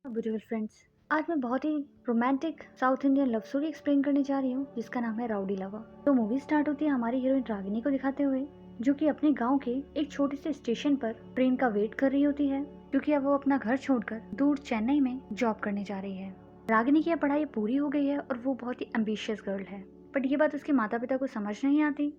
Beautiful friends, आज मैं बहुत ही romantic South Indian love story explain करने जा रही हूँ जिसका नाम है राउडी लवर। तो मूवी स्टार्ट होती है हमारी हीरोइन रागिनी को दिखाते हुए, जो कि अपने गांव के एक छोटे से स्टेशन पर ट्रेन का वेट कर रही होती है, क्योंकि अब वो अपना घर छोड़कर दूर चेन्नई में जॉब करने जा रही है। रागिनी की पढ़ाई पूरी हो गई है और वो बहुत ही एम्बिशियस गर्ल है, बट ये बात उसके माता पिता को समझ नहीं आती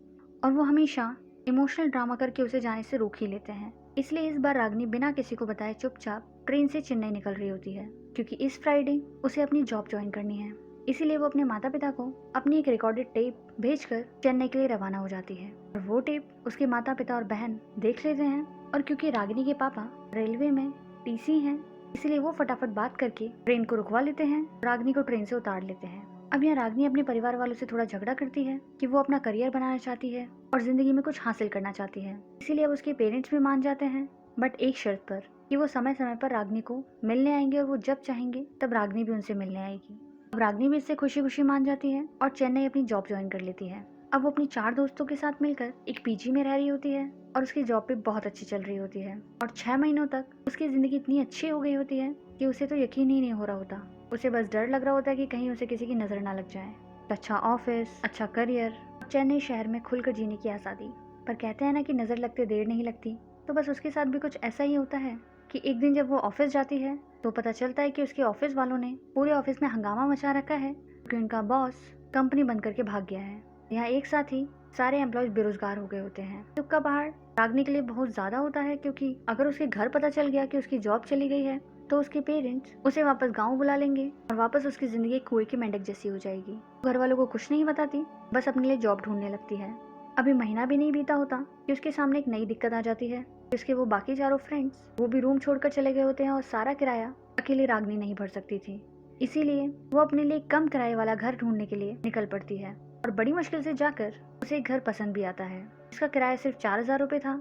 और वो हमेशा इमोशनल ड्रामा करके उसे जाने से रोक ही लेते हैं। इसलिए इस बार रागिनी बिना किसी को बताए चुपचाप ट्रेन से चेन्नई निकल रही होती है, क्योंकि इस फ्राइडे उसे अपनी जॉब ज्वाइन करनी है। इसीलिए वो अपने माता पिता को अपनी एक रिकॉर्डेड टेप भेजकर चेन्नई के लिए रवाना हो जाती है और वो टेप उसके माता पिता और बहन देख लेते हैं। और क्योंकि रागिनी के पापा रेलवे में टीसी हैं, इसलिए वो फटाफट बात करके ट्रेन को रुकवा लेते हैं, रागिनी को ट्रेन से उतार लेते हैं। अब यहाँ रागिनी अपने परिवार वालों से थोड़ा झगड़ा करती है कि वो अपना करियर बनाना चाहती है और जिंदगी में कुछ हासिल करना चाहती है। इसीलिए अब उसके पेरेंट्स भी मान जाते हैं, बट एक शर्त पर कि वो समय समय पर रागिनी को मिलने आएंगे और वो जब चाहेंगे तब रागिनी भी उनसे मिलने आएगी। अब रागिनी भी इससे खुशी खुशी मान जाती है और चेन्नई अपनी जॉब ज्वाइन कर लेती है। अब वो अपनी 4 दोस्तों के साथ मिलकर एक पीजी में रह रही होती है और उसकी जॉब भी बहुत अच्छी चल रही होती है और 6 महीनों तक उसकी जिंदगी इतनी अच्छी हो गई होती है कि उसे तो यकीन ही नहीं हो रहा होता। उसे बस डर लग रहा होता है कि कहीं उसे किसी की नजर ना लग जाए। अच्छा ऑफिस, अच्छा करियर, चेन्नई शहर में खुलकर जीने की आज़ादी। पर कहते हैं ना कि नजर लगते देर नहीं लगती, तो बस उसके साथ भी कुछ ऐसा ही होता है कि एक दिन जब वो ऑफिस जाती है तो पता चलता है कि उसके ऑफिस वालों ने पूरे ऑफिस में हंगामा मचा रखा है, क्योंकि उनका बॉस कंपनी बंद करके भाग गया है। यहाँ एक साथ ही सारे एम्प्लॉयज बेरोजगार हो गए होते हैं। तुक्का पहाड़ रागनी के लिए बहुत ज्यादा होता है, क्योंकि अगर उसके घर पता चल गया कि उसकी जॉब चली गई है तो उसके पेरेंट्स उसे वापस गांव बुला लेंगे और वापस उसकी जिंदगी कुएं के मेंढक जैसी हो जाएगी। घर वालों को कुछ नहीं बताती, बस अपने लिए जॉब ढूंढने लगती है। अभी महीना भी नहीं बीता होता कि उसके सामने एक नई दिक्कत आ जाती है। उसके वो बाकी चारों फ्रेंड्स वो भी रूम छोड़कर चले गए होते हैं और सारा किराया अकेली रागनी नहीं भर सकती थी। इसीलिए वो अपने लिए कम किराए वाला घर ढूंढने के लिए निकल पड़ती है और बड़ी मुश्किल से जाकर उसे एक घर पसंद भी आता है। इसका किराया सिर्फ 4000 रुपये था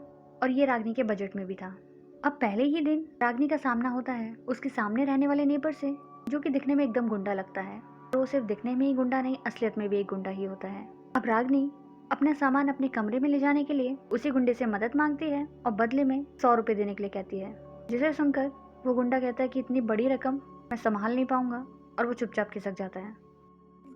और ये रागनी के बजट में भी था। अब पहले ही दिन रागनी का सामना होता है उसके सामने रहने वाले नेबर से, जो कि दिखने में एकदम गुंडा लगता है और वो सिर्फ दिखने में ही गुंडा नहीं, असलियत में भी एक गुंडा ही होता है। अब रागनी अपना सामान अपने कमरे में ले जाने के लिए उसी गुंडे से मदद मांगती है और बदले में 100 रुपए देने के लिए कहती है, जिसे सुनकर वो गुंडा कहता है कि इतनी बड़ी रकम मैं संभाल नहीं पाऊंगा और वो चुपचाप खिसक जाता है।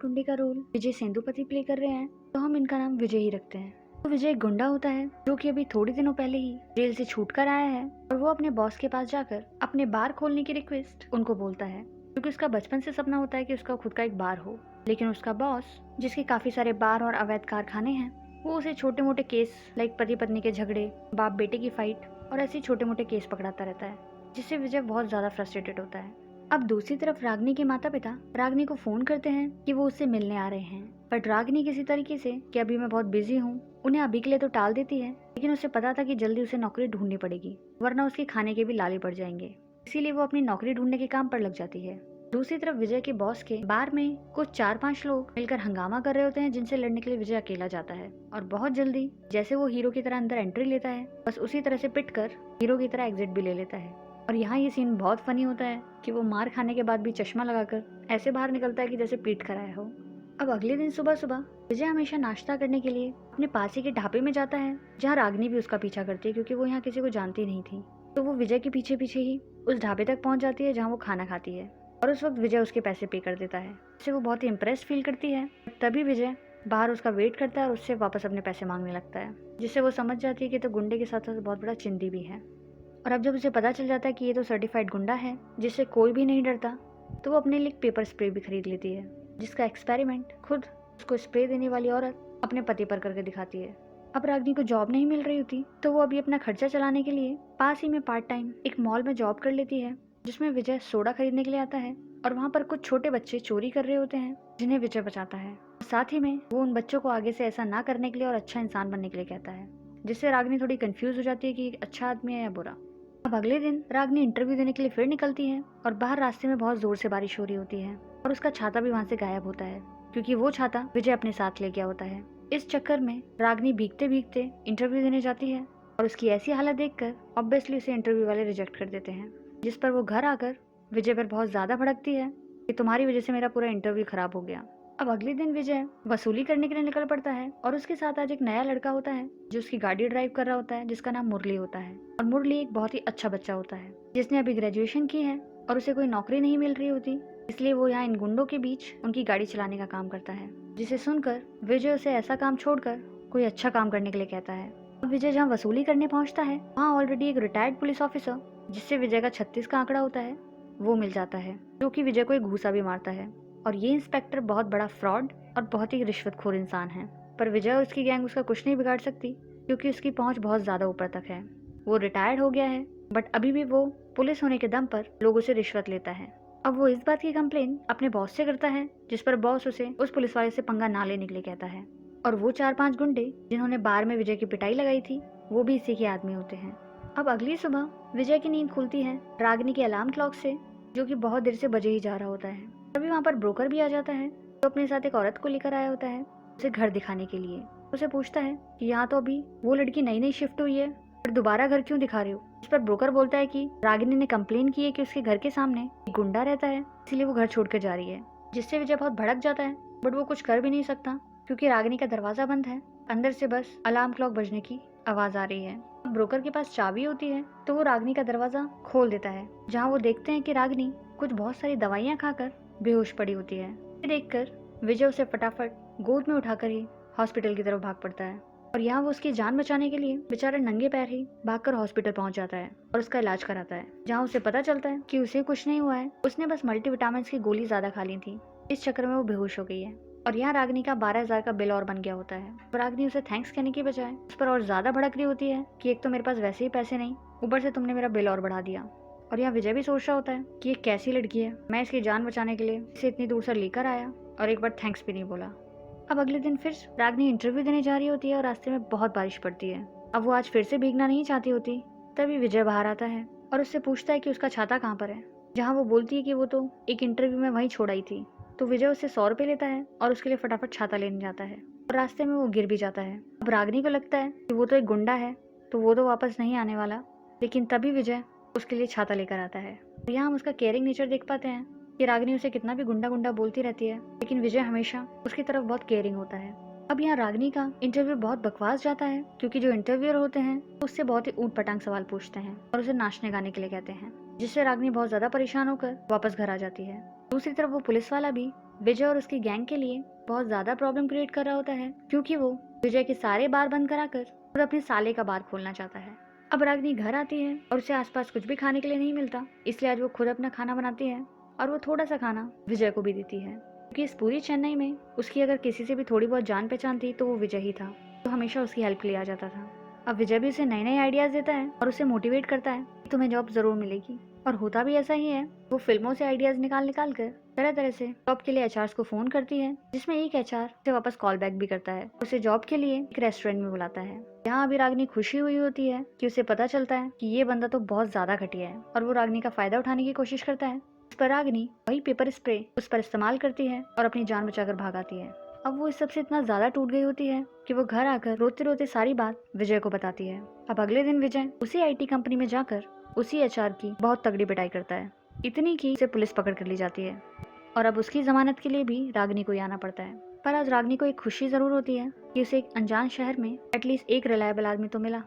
गुंडे का रोल विजय सेंदुपति प्ले कर रहे हैं, तो हम इनका नाम विजय ही रखते हैं। तो विजय एक गुंडा होता है जो कि अभी थोड़ी दिनों पहले ही जेल से छूट कर आया है और वो अपने बॉस के पास जाकर अपने बार खोलने की रिक्वेस्ट उनको बोलता है, क्योंकि उसका बचपन से सपना होता है कि उसका खुद का एक बार हो। लेकिन उसका बॉस, जिसके काफी सारे बार और अवैध कारखाने हैं, वो उसे छोटे मोटे केस लाइक पति पत्नी के झगड़े, बाप बेटे की फाइट और ऐसे छोटे मोटे केस पकड़ाता रहता है, जिससे विजय बहुत ज्यादा फ्रस्ट्रेटेड होता है। अब दूसरी तरफ रागनी के माता पिता रागनी को फोन करते हैं कि वो उससे मिलने आ रहे हैं, बट रागनी किसी तरीके से कि अभी मैं बहुत बिजी हूँ उन्हें अभी के लिए तो टाल देती है। लेकिन उसे पता था कि जल्दी उसे नौकरी ढूंढनी पड़ेगी, वरना उसके खाने के भी लाले पड़ जाएंगे। इसीलिए वो अपनी नौकरी ढूंढने के काम पर लग जाती है। दूसरी तरफ विजय के बॉस के बार में कुछ 4-5 लोग मिलकर हंगामा कर रहे होते हैं, जिनसे लड़ने के लिए विजय अकेला जाता है और बहुत जल्दी जैसे वो हीरो की तरह अंदर एंट्री लेता है, बस उसी तरह से पिट कर हीरो की तरह एग्जिट भी ले लेता है। और यहाँ ये सीन बहुत फनी होता है कि वो मार खाने के बाद भी चश्मा लगाकर ऐसे बाहर निकलता है कि जैसे पीट कर आया हो। अब अगले दिन सुबह सुबह विजय हमेशा नाश्ता करने के लिए अपने पास ही के ढाबे में जाता है, जहाँ रागनी भी उसका पीछा करती है, क्योंकि वो यहाँ किसी को जानती नहीं थी। तो वो विजय के पीछे पीछे ही उस ढाबे तक पहुंच जाती है जहाँ वो खाना खाती है और उस वक्त विजय उसके पैसे पे कर देता है, जिससे वो बहुत ही इम्प्रेस फील करती है। तभी विजय बाहर उसका वेट करता है और उससे वापस अपने पैसे मांगने लगता है, जिससे वो समझ जाती है कि तो गुंडे के साथ साथ बहुत बड़ा चिंदी भी है। और अब जब उसे पता चल जाता है कि ये तो सर्टिफाइड गुंडा है जिससे कोई भी नहीं डरता, तो वो अपने लिए पेपर स्प्रे भी खरीद लेती है, जिसका एक्सपेरिमेंट खुद उसको स्प्रे देने वाली औरत अपने पति पर करके दिखाती है। अब रागनी को जॉब नहीं मिल रही होती, तो वो अभी अपना खर्चा चलाने के लिए पास ही में पार्ट टाइम एक मॉल में जॉब कर लेती है, जिसमें विजय सोडा खरीदने के लिए आता है और वहाँ पर कुछ छोटे बच्चे चोरी कर रहे होते हैं, जिन्हें विजय बचाता है। साथ ही में वो उन बच्चों को आगे से ऐसा ना करने के लिए और अच्छा इंसान बनने के लिए कहता है, जिससे रागनी थोड़ी कंफ्यूज हो जाती है कि अच्छा आदमी है या बुरा। अब अगले दिन रागनी इंटरव्यू देने के लिए फिर निकलती है और बाहर रास्ते में बहुत जोर से बारिश हो रही होती है और उसका छाता भी वहाँ से गायब होता है, क्योंकि वो छाता विजय अपने साथ ले गया होता है। इस चक्कर में रागनी भीगते भीगते इंटरव्यू देने जाती है और उसकी ऐसी हालत देखकर ऑब्वियसली उसे इंटरव्यू वाले रिजेक्ट कर देते हैं, जिस पर वो घर आकर विजय पर बहुत ज्यादा भड़कती है कि तुम्हारी वजह से मेरा पूरा इंटरव्यू खराब हो गया। अब अगले दिन विजय वसूली करने के लिए निकल पड़ता है और उसके साथ आज एक नया लड़का होता है जो उसकी गाड़ी ड्राइव कर रहा होता है, जिसका नाम मुरली होता है। और मुरली एक बहुत ही अच्छा बच्चा होता है जिसने अभी ग्रेजुएशन की है और उसे कोई नौकरी नहीं मिल रही होती, इसलिए वो यहाँ इन गुंडों के बीच उनकी गाड़ी चलाने का काम करता है। जिसे सुनकर विजय उसे ऐसा काम छोड़कर कोई अच्छा काम करने के लिए कहता है। अब विजय जहाँ वसूली करने पहुँचता है, वहाँ ऑलरेडी एक रिटायर्ड पुलिस ऑफिसर, जिससे विजय का 36 का आंकड़ा होता है, वो मिल जाता है, जो कि विजय को एक घूसा भी मारता है। और ये इंस्पेक्टर बहुत बड़ा फ्रॉड और बहुत ही रिश्वतखोर इंसान है, पर विजय और उसकी गैंग उसका कुछ नहीं बिगाड़ सकती, क्योंकि उसकी पहुंच बहुत ज्यादा ऊपर तक है। वो रिटायर्ड हो गया है, बट अभी भी वो पुलिस होने के दम पर लोगों से रिश्वत लेता है। अब वो इस बात की कंप्लेन अपने बॉस से करता है, जिस पर बॉस उसे उस पुलिस वाले से पंगा ना लेने के लिए कहता है। और वो 4-5 गुंडे जिन्होंने बार में विजय की पिटाई लगाई थी, वो भी इसी के आदमी होते हैं। अब अगली सुबह विजय की नींद खुलती है रागिनी के अलार्म क्लॉक से, जो कि बहुत देर से बजे ही जा रहा होता है। तभी वहाँ पर ब्रोकर भी आ जाता है, जो अपने साथ एक औरत को लेकर आया होता है उसे घर दिखाने के लिए। उसे पूछता है कि यहाँ तो अभी वो लड़की नई नई शिफ्ट हुई है, फिर दोबारा घर क्यों दिखा रहे हो। इस पर ब्रोकर बोलता है कि रागिनी ने कंप्लेन की है कि उसके घर के सामने एक गुंडा रहता है, इसीलिए वो घर छोड़कर जा रही है। जिससे विजय बहुत भड़क जाता है, बट वो कुछ कर भी नहीं सकता, क्योंकि रागिनी का दरवाजा बंद है। अंदर से बस अलार्म क्लॉक बजने की आवाज आ रही है। ब्रोकर के पास चाबी होती है, तो वो रागिनी का दरवाजा खोल देता है, जहाँ वो देखते हैं कि रागिनी कुछ बहुत सारी दवाइयाँ खाकर बेहोश पड़ी होती है। देखकर विजय उसे फटाफट गोद में उठाकर ही हॉस्पिटल की तरफ भाग पड़ता है। और यहाँ वो उसकी जान बचाने के लिए बेचारा नंगे पैर ही भागकर हॉस्पिटल पहुंच जाता है और उसका इलाज कराता है, जहाँ उसे पता चलता है कि उसे कुछ नहीं हुआ है, उसने बस मल्टीविटामिन की गोली ज्यादा खा ली थी, इस चक्कर में वो बेहोश हो गई है। और यहाँ रागिनी का 12,000 का बिल और बन गया होता है। रागिनी उसे थैंक्स कहने की बजाय उस पर और ज्यादा भड़क रही होती है कि एक तो मेरे पास वैसे ही पैसे नहीं, ऊपर से तुमने मेरा बिल और बढ़ा दिया। और यहाँ विजय भी सोच रहा होता है कि ये कैसी लड़की है, मैं इसकी जान बचाने के लिए इसे इतनी दूर से लेकर आया और एक बार थैंक्स भी नहीं बोला। अब अगले दिन फिर रागिनी इंटरव्यू देने जा रही होती है और रास्ते में बहुत बारिश पड़ती है। अब वो आज फिर से भीगना नहीं चाहती होती, तभी विजय बाहर आता है और उससे पूछता है कि उसका छाता कहाँ पर है, जहाँ वो बोलती है कि वो तो एक इंटरव्यू में वहीं छोड़ आई थी। तो विजय उससे 100 रुपये लेता है और उसके लिए फटाफट छाता लेने जाता है, और रास्ते में वो गिर भी जाता है। अब रागिनी को लगता है कि वो तो एक गुंडा है, तो वो तो वापस नहीं आने वाला, लेकिन तभी विजय उसके लिए छाता लेकर आता है। यहाँ हम उसका केयरिंग नेचर देख पाते हैं कि रागिनी उसे कितना भी गुंडा गुंडा बोलती रहती है, लेकिन विजय हमेशा उसकी तरफ बहुत केयरिंग होता है। अब यहाँ रागिनी का इंटरव्यू बहुत बकवास जाता है, क्योंकि जो इंटरव्यूअर होते हैं उससे बहुत ही ऊट पटांग सवाल पूछते हैं और उसे नाचने गाने के लिए कहते हैं, जिससे रागिनी बहुत ज्यादा परेशान होकर वापस घर आ जाती है। दूसरी तरफ वो पुलिस वाला भी विजय और उसकी गैंग के लिए बहुत ज्यादा प्रॉब्लम क्रिएट कर रहा होता है, क्योंकि वो विजय के सारे बार बंद कराकर खुद अपने साले का बार खोलना चाहता है। अब रागिनी घर आती है और उसे आसपास कुछ भी खाने के लिए नहीं मिलता, इसलिए आज वो खुद अपना खाना बनाती है और वो थोड़ा सा खाना विजय को भी देती है, क्योंकि इस पूरी चेन्नई में उसकी अगर किसी से भी थोड़ी बहुत जान पहचान थी तो वो विजय ही था, तो हमेशा उसकी हेल्प के लिए आ जाता था। अब विजय भी उसे नए नए आइडियाज देता है और उसे मोटिवेट करता है कि तुम्हें जॉब जरूर मिलेगी, और होता भी ऐसा ही है। वो फिल्मों से आइडियाज निकाल निकाल कर तरह तरह से जॉब के लिए एचआर को फोन करती है, जिसमें एक एचआर उसे वापस कॉल बैक भी करता है, उसे जॉब के लिए एक रेस्टोरेंट में बुलाता है। यहाँ अभी रागिनी खुशी हुई होती है कि उसे पता चलता है कि ये बंदा तो बहुत ज्यादा घटिया है, और वो रागिनी का फायदा उठाने की कोशिश करता है। इस पर रागिनी वही पेपर स्प्रे उस पर इस्तेमाल करती है और अपनी जान बचाकर भाग आती है। अब वो इस सबसे इतना ज्यादा टूट गई होती है कि वो घर आकर रोते रोते सारी बात विजय को बताती है। अब अगले दिन विजय उसी आईटी कंपनी में जाकर उसी एचआर की बहुत तगड़ी पिटाई करता है, इतनी की उसे पुलिस पकड़ कर ली जाती है, और अब उसकी जमानत के लिए भी रागिनी को ही आना पड़ता है। पर आज रागिनी को एक खुशी जरूर होती है कि उसे एक अनजान शहर में एटलीस्ट एक रिलायबल आदमी तो मिला,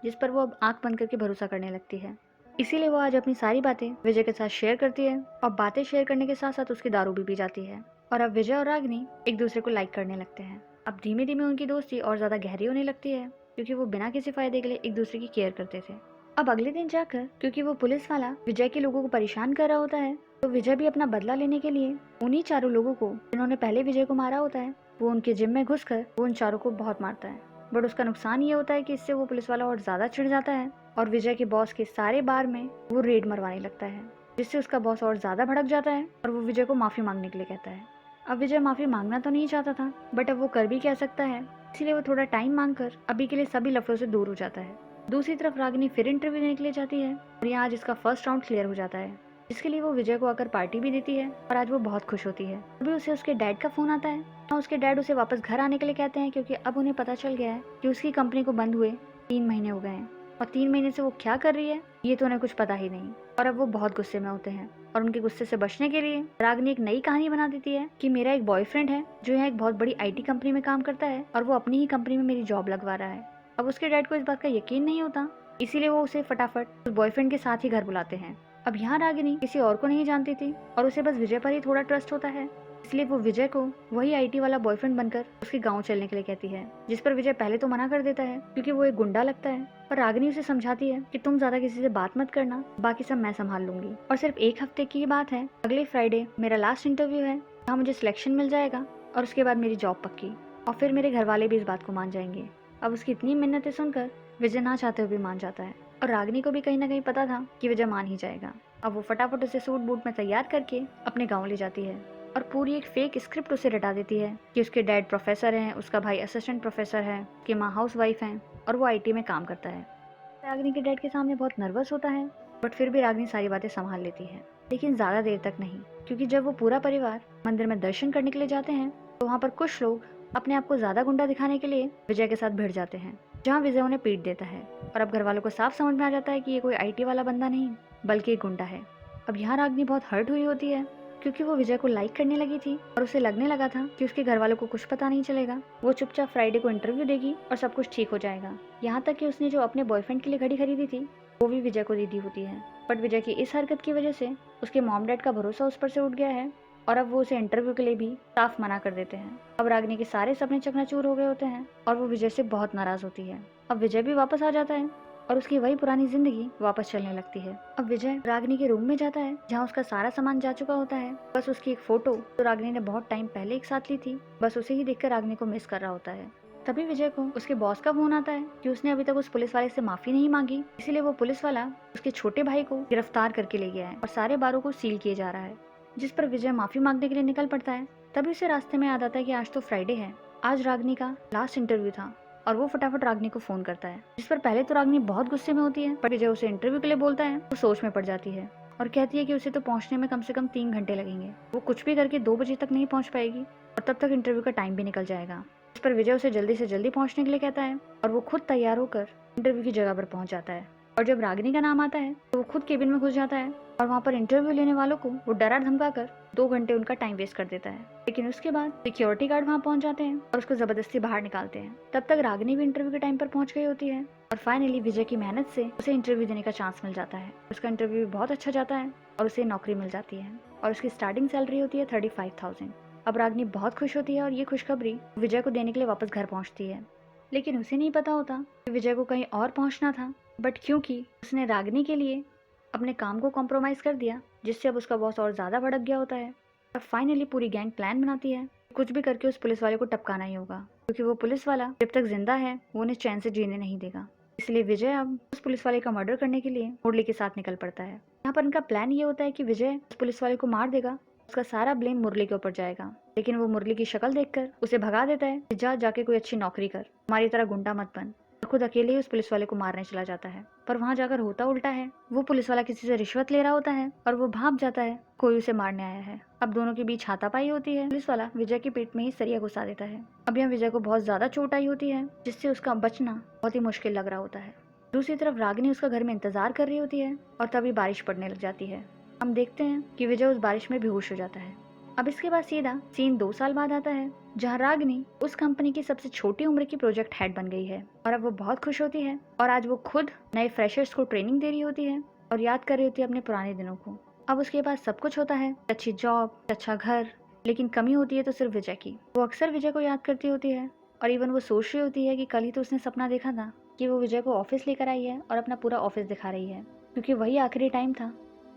जिस पर वो अब आंख बंद करके भरोसा करने लगती है। इसीलिए वो आज अपनी सारी बातें विजय के साथ शेयर करती है, और बातें शेयर करने के साथ साथ उसकी दारू भी पी जाती है। और अब विजय और रागिनी एक दूसरे को लाइक करने लगते हैं। अब धीमे धीमे उनकी दोस्ती और ज्यादा गहरी होने लगती है, क्योंकि वो बिना किसी फायदे के लिए एक दूसरे की केयर करते थे। अब अगले दिन जाकर क्योंकि वो पुलिस वाला विजय के लोगों को परेशान कर रहा होता है, तो विजय भी अपना बदला लेने के लिए उन्हीं चारों लोगों को जिन्होंने पहले विजय को मारा होता है, वो उनके जिम में घुसकर वो उन चारों को बहुत मारता है। बट उसका नुकसान ये होता है कि इससे वो पुलिस वाला और ज्यादा चिढ़ जाता है और विजय के बॉस के सारे बार में वो रेड मरवाने लगता है, जिससे उसका बॉस और ज्यादा भड़क जाता है और वो विजय को माफी मांगने के लिए कहता है। अब विजय माफी मांगना तो नहीं चाहता था, बट अब वो कर भी क्या सकता है, इसीलिए वो थोड़ा टाइम मांगकर अभी के लिए सभी लफड़ों से दूर हो जाता है। दूसरी तरफ रागिनी फिर इंटरव्यू देने के लिए जाती है, और यहाँ आज इसका फर्स्ट राउंड क्लियर हो जाता है, जिसके लिए वो विजय को आकर पार्टी भी देती है, और आज वो बहुत खुश होती है। अभी उसे उसके डैड का फोन आता है, और उसके डैड उसे वापस घर आने के लिए कहते हैं, क्योंकि अब उन्हें पता चल गया है कि उसकी कंपनी को बंद हुए 3 महीने हो गए हैं, और 3 महीने से वो क्या कर रही है ये तो उन्हें कुछ पता ही नहीं। और अब वो बहुत गुस्से में होते हैं, और उनके गुस्से से बचने के लिए रागिनी एक नई कहानी बना देती है कि मेरा एक बॉयफ्रेंड है जो यहाँ एक बहुत बड़ी आईटी कंपनी में काम करता है, और वो अपनी ही कंपनी में मेरी जॉब लगवा रहा है। अब उसके डैड को इस बात का यकीन नहीं होता, इसीलिए वो उसे फटाफट उस बॉयफ्रेंड के साथ ही घर बुलाते हैं, अब यहाँ रागिनी किसी और को नहीं जानती थी और उसे बस विजय पर ही थोड़ा ट्रस्ट होता है, इसलिए वो विजय को वही आईटी वाला बॉयफ्रेंड बनकर उसके गांव चलने के लिए कहती है, जिस पर विजय पहले तो मना कर देता है क्योंकि वो एक गुंडा लगता है। पर रागिनी उसे समझाती है कि तुम ज्यादा किसी से बात मत करना, बाकी सब मैं संभाल लूंगी। और सिर्फ एक हफ्ते की बात है, अगले फ्राइडे मेरा लास्ट इंटरव्यू है, जहाँ मुझे सिलेक्शन मिल जाएगा और उसके बाद मेरी जॉब पक्की, और फिर मेरे घर वाले भी इस बात को मान जाएंगे। अब उसकी इतनी मिन्नतें सुनकर विजय ना चाहते हुए भी मान जाता है और रागिनी को भी कहीं ना कहीं पता था कि विजय मान ही जाएगा। अब वो फटाफट उसे सूट बूट में तैयार करके अपने गाँव ले जाती है और पूरी एक फेक स्क्रिप्ट उसे रटा देती है कि उसके डैड प्रोफेसर हैं, उसका भाई असिस्टेंट प्रोफेसर है, कि माँ हाउस वाइफ है और वो आईटी में काम करता है। रागिनी के डैड के सामने बहुत नर्वस होता है, बट फिर भी रागिनी सारी बातें संभाल लेती है, लेकिन ज्यादा देर तक नहीं, क्योंकि जब वो पूरा परिवार मंदिर में दर्शन करने के लिए जाते हैं तो वहाँ पर कुछ लोग अपने आप को ज्यादा गुंडा दिखाने के लिए विजय के साथ भिड़ जाते हैं, जहाँ विजय उन्हें पीट देता है। और अब घर वालों को साफ समझ में आ जाता है कि ये कोई आईटी वाला बंदा नहीं बल्कि एक गुंडा है। अब यहाँ रागिनी बहुत हर्ट हुई होती है, क्योंकि वो विजय को लाइक करने लगी थी और उसे लगने लगा था कि उसके घर वालों को कुछ पता नहीं चलेगा, वो चुपचाप फ्राइडे को इंटरव्यू देगी और सब कुछ ठीक हो जाएगा। यहाँ तक कि उसने जो अपने बॉयफ्रेंड के लिए घड़ी खरीदी थी वो भी विजय को दे दी होती है, बट विजय की इस हरकत की वजह से उसके मॉम डैड का भरोसा उस पर से उठ गया है और अब वो उसे इंटरव्यू के लिए भी साफ मना कर देते हैं। अब रागिनी के सारे सपने चकनाचूर हो गए होते हैं और वो विजय से बहुत नाराज होती है। अब विजय भी वापस आ जाता है और उसकी वही पुरानी जिंदगी वापस चलने लगती है। अब विजय रागिनी के रूम में जाता है, जहाँ उसका सारा सामान जा चुका होता है, बस उसकी एक फोटो जो रागिनी ने बहुत टाइम पहले एक साथ ली थी, बस उसे ही देखकर रागिनी को मिस कर रहा होता है। तभी विजय को उसके बॉस का फोन आता है कि उसने अभी तक उस पुलिस वाले से माफी नहीं मांगी, इसीलिए वो पुलिस वाला उसके छोटे भाई को गिरफ्तार करके ले गया है और सारे बारों को सील किए जा रहा है, जिस पर विजय माफी मांगने के लिए निकल पड़ता है। तभी उसे रास्ते में याद आता है कि आज तो फ्राइडे है, आज रागिनी का लास्ट इंटरव्यू था, और वो फटाफट रागिनी को फोन करता है, जिस पर पहले तो रागिनी बहुत गुस्से में होती है, पर विजय उसे इंटरव्यू के लिए बोलता है, वो सोच में पड़ जाती है और कहती है कि उसे तो पहुंचने में कम से कम 3 घंटे लगेंगे, वो कुछ भी करके 2 बजे तक नहीं पहुंच पाएगी और तब तक इंटरव्यू का टाइम भी निकल जाएगा। इस पर विजय उसे जल्दी से जल्दी पहुंचने के लिए कहता है और वो खुद तैयार होकर इंटरव्यू की जगह पर पहुंच जाता है। और जब रागिनी का नाम आता है तो वो खुद केबिन में घुस जाता है और वहाँ पर इंटरव्यू लेने वालों को वो डरा धमका कर 2 घंटे उनका टाइम वेस्ट कर देता है। लेकिन उसके बाद सिक्योरिटी गार्ड वहाँ पहुँच जाते हैं और उसको जबरदस्ती बाहर निकालते हैं। तब तक रागिनी भी इंटरव्यू के टाइम पर पहुँच गई होती है और फाइनली विजय की मेहनत से उसे इंटरव्यू देने का चांस मिल जाता है। उसका इंटरव्यू भी बहुत अच्छा जाता है और उसे नौकरी मिल जाती है और उसकी स्टार्टिंग सैलरी होती है 35,000। अब रागिनी बहुत खुश होती है और ये खुशखबरी विजय को देने के लिए वापस घर पहुँचती है, लेकिन उसे नहीं पता होता कि विजय को कहीं और पहुँचना था, बट क्योंकि उसने रागिनी के लिए अपने काम को कॉम्प्रोमाइज कर दिया, जिससे अब उसका बॉस और ज्यादा भड़क गया होता है। और फाइनली पूरी गैंग प्लान बनाती है, कुछ भी करके उस पुलिस वाले को टपकाना ही होगा, क्योंकि वो पुलिस वाला जब तक जिंदा है वो उन्हें चैन से जीने नहीं देगा। इसलिए विजय अब उस पुलिस वाले का मर्डर करने के लिए मुरली के साथ निकल पड़ता है। यहाँ पर इनका प्लान ये होता है कि विजय उस पुलिस वाले को मार देगा, उसका सारा ब्लेम मुरली के ऊपर जाएगा, लेकिन वो मुरली की शक्ल देखकर उसे भगा देता है कि जा जाके कोई अच्छी नौकरी कर, हमारी तरह गुंडा मत बन। खुद अकेले ही उस पुलिस वाले को मारने चला जाता है, पर वहाँ जाकर होता उल्टा है। वो पुलिस वाला किसी से रिश्वत ले रहा होता है और वो भाग जाता है, कोई उसे मारने आया है। अब दोनों के बीच हाथापाई होती है, पुलिस वाला विजय के पेट में ही सरिया घुसा देता है। अब यहाँ विजय को बहुत ज्यादा चोट आई होती है, जिससे उसका बचना बहुत ही मुश्किल लग रहा होता है। दूसरी तरफ रागिनी उसका घर में इंतजार कर रही होती है और तभी बारिश पड़ने लग जाती है। हम देखते हैं कि विजय उस बारिश में बेहोश हो जाता है। अब इसके बाद सीधा सीन 2 साल बाद आता है, जहाँ रागिनी उस कंपनी की सबसे छोटी उम्र की प्रोजेक्ट हेड बन गई है और अब वो बहुत खुश होती है और आज वो खुद नए फ्रेशर्स को ट्रेनिंग दे रही होती है और याद कर रही होती है अपने पुराने दिनों को। अब उसके पास सब कुछ होता है, अच्छी जॉब, अच्छा घर, लेकिन कमी होती है तो सिर्फ विजय की। वो अक्सर विजय को याद करती होती है और इवन वो सोच रही होती है कि कल ही तो उसने सपना देखा था कि वो विजय को ऑफिस लेकर आई है और अपना पूरा ऑफिस दिखा रही है, क्योंकि वही आखिरी टाइम था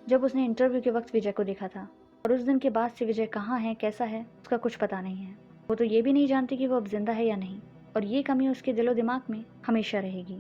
जब उसने इंटरव्यू के वक्त विजय को देखा था। और उस दिन के बाद से विजय कहाँ है, कैसा है, उसका कुछ पता नहीं है। वो तो ये भी नहीं जानती कि वो अब जिंदा है या नहीं, और ये कमी उसके दिलो दिमाग में हमेशा रहेगी।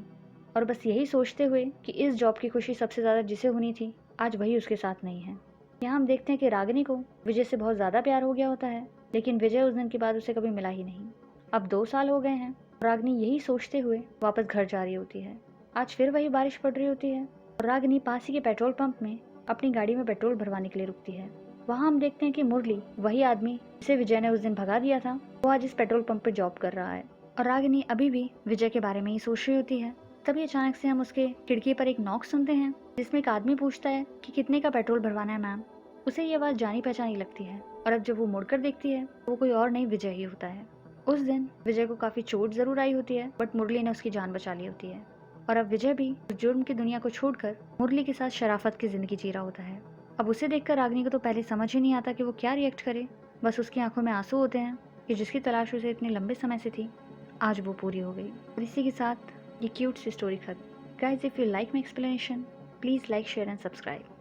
और बस यही सोचते हुए कि इस जॉब की खुशी सबसे ज़्यादा जिसे होनी थी, आज वही उसके साथ नहीं है। यहाँ हम देखते हैं कि रागिनी को विजय से बहुत ज़्यादा प्यार हो गया होता है, लेकिन विजय उस दिन के बाद उसे कभी मिला ही नहीं। अब 2 साल हो गए हैं, रागिनी यही सोचते हुए वापस घर जा रही होती है। आज फिर वही बारिश पड़ रही होती है और रागिनी पास ही के पेट्रोल पंप में अपनी गाड़ी में पेट्रोल भरवाने के लिए रुकती है। वहाँ हम देखते हैं कि मुरली, वही आदमी जिसे विजय ने उस दिन भगा दिया था, वो आज इस पेट्रोल पंप पे जॉब कर रहा है और रागिनी अभी भी विजय के बारे में ही सोच रही होती है। तभी अचानक से हम उसके खिड़की पर एक नॉक सुनते हैं, जिसमें एक आदमी पूछता है कि कितने का पेट्रोल भरवाना है मैम। उसे ये आवाज़ जानी पहचानी लगती है और अब जब वो मुड़कर देखती है वो कोई और नहीं विजय ही होता है। उस दिन विजय को काफ़ी चोट ज़रूर आई होती है, बट मुरली ने उसकी जान बचा ली होती है। और अब विजय भी उस जुर्म की दुनिया को छोड़कर मुरली के साथ शराफत की जिंदगी जी रहा होता है। अब उसे देखकर रागिनी को तो पहले समझ ही नहीं आता कि वो क्या रिएक्ट करे। बस उसकी आंखों में आंसू होते हैं कि जिसकी तलाश उसे इतने लंबे समय से थी आज वो पूरी हो गई। और इसी के साथ ये क्यूट सी स्टोरी खत्म। Guys, if you like my explanation, please like, share and subscribe.